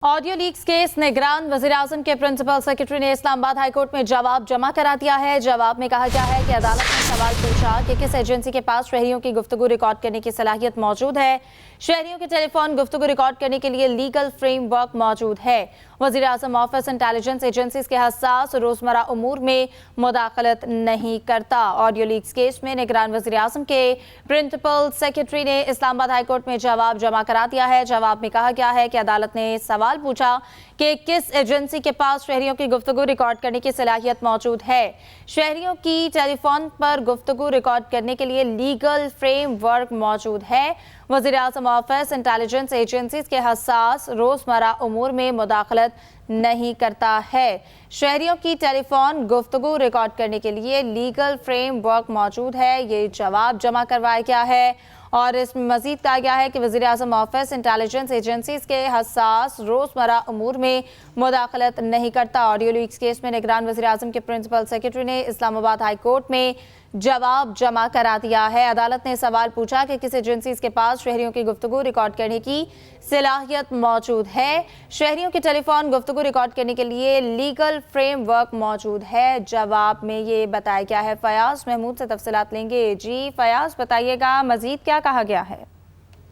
Audio leaks case निगरान वज़ीर-ए-आज़म के प्रिंसिपल सेक्रेटरी ने इस्लामाबाद हाई कोर्ट में जवाब जमा करा दिया है। जवाब में कहा गया है कि अदालत ने सवाल पूछा कि किस एजेंसी के पास शहरियों की गुफ्तगू रिकॉर्ड करने की सलाहियत मौजूद है। शहरियों के टेलीफोन गुफ्तगू रिकॉर्ड करने के लिए लीगल फ्रेमवर्क मौजूद है। वज़ीर-ए-आज़म ऑफिस इंटेलिजेंस एजेंसीज के हसास रोजमर्रा उमूर में मुदाखलत नहीं करता। ऑडियो लीक्स केस में निगरान वज़ीर-ए-आज़म के प्रिंसिपल सेक्रेटरी ने इस्लामाबाद हाई कोर्ट में जवाब जमा करा दिया है। जवाब में कहा गया है कि अदालत ने सवाल पूछा कि किस एजेंसी के पास शहरियों की गुफ्तगू रिकॉर्ड करने की सलाहियत मौजूद है। शहरियों की टेलीफोन पर गुफ्तगू रिकॉर्ड करने के लिए लीगल फ्रेमवर्क मौजूद है। वज़ीर-ए-आज़म ऑफिस इंटेलिजेंस एजेंसीज के हसास रोजमर्रा उमूर में मुदाखलत नहीं करता है। शहरियों की टेलीफोन गुफ्तगू रिकॉर्ड करने के लिए लीगल फ्रेमवर्क मौजूद है। ये जवाब जमा करवाया गया है और इसमें मजीद कहा गया है कि वज़ीर-ए-आज़म ऑफिस इंटेलिजेंस एजेंसीज के हसास रोजमर्रा उमूर में मुदाखलत नहीं करता। ऑडियो लीक्स केस में निगरान वज़ीर-ए-आज़म के प्रिंसिपल सेक्रेटरी ने इस्लामाबाद हाई कोर्ट में जवाब जमा करा दिया है। अदालत ने सवाल पूछा कि किस एजेंसीज के पास शहरियों की गुफ्तगू रिकॉर्ड करने की सलाहियत मौजूद है। शहरियों की टेलीफोन गुफ्तगू रिकॉर्ड करने के लिए लीगल फ्रेमवर्क मौजूद है। जवाब में ये बताया गया है। फयाज महमूद से तफसीलात लेंगे। जी फयाज, बताइएगा मजीद क्या कहा गया है?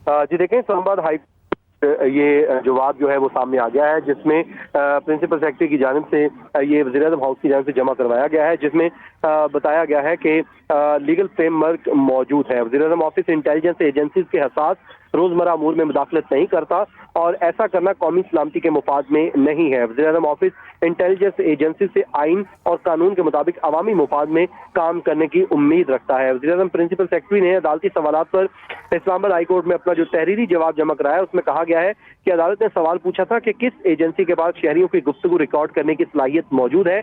जी देखें, इस्लामाबाद हाई ये जवाब जो है वो सामने आ गया है, जिसमें प्रिंसिपल सेक्रेटरी की जानिब से ये वज़ीर-ए-आज़म हाउस की जानिब से जमा करवाया गया है, जिसमें बताया गया है कि लीगल फ्रेमवर्क मौजूद है। वज़ीर-ए-आज़म ऑफिस इंटेलिजेंस एजेंसीज के हसास रोजमर्रा अमूर में मुदाखलत नहीं करता और ऐसा करना कौमी सलामती के मुफाद में नहीं है। वज़ीर-ए-आज़म ऑफिस इंटेलिजेंस एजेंसी से आइन और कानून के मुताबिक अवामी मुफाद में काम करने की उम्मीद रखता है। वज़ीर-ए-आज़म प्रिंसिपल सेक्रेटरी ने अदालती सवालात पर इस्लामाबाद हाई कोर्ट में अपना जो तहरीरी जवाब जमा कराया, उसमें कहा गया है कि अदालत ने सवाल पूछा था कि किस एजेंसी के पास शहरियों की गुफ्तगू रिकॉर्ड करने की सलाहियत मौजूद है।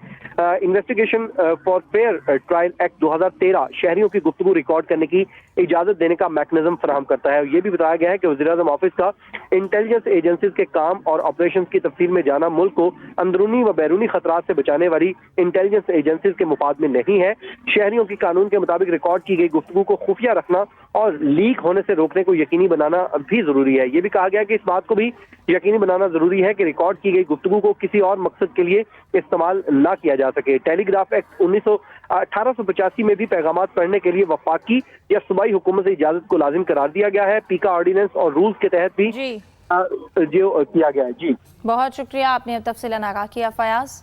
Investigation for fair trial act 2013 शहरियों की गुफ्तगू रिकॉर्ड करने की इजाजत देने का मैकेनिज्म फराहम करता है। ये भी बताया गया है कि वज़ीर-ए-आज़म ऑफिस का इंटेलिजेंस एजेंसीज के काम और ऑपरेशंस की तफसील में जाना मुल्क को अंदरूनी व बैरूनी खतरात से बचाने वाली इंटेलिजेंस एजेंसीज के मुफाद में नहीं है। शहरियों की कानून के मुताबिक रिकॉर्ड की गई गुफ्तगू को खुफिया रखना और लीक होने से रोकने को यकीनी बनाना भी जरूरी है। ये भी कहा गया कि इस बात को भी यकीनी बनाना जरूरी है कि रिकॉर्ड की गई गुफ्तगू को किसी और मकसद के लिए इस्तेमाल ना किया जा सके। टेलीग्राफ एक्ट 1885 में भी पैगामात पढ़ने के लिए वफाकी या सूबाई हुकूमत से इजाजत को लाजिम करार दिया गया है। पीका ऑर्डिनेंस और रूल्स के तहत भी जो किया गया है। जी बहुत शुक्रिया, आपने तफसीलन आगाह किया फयाज।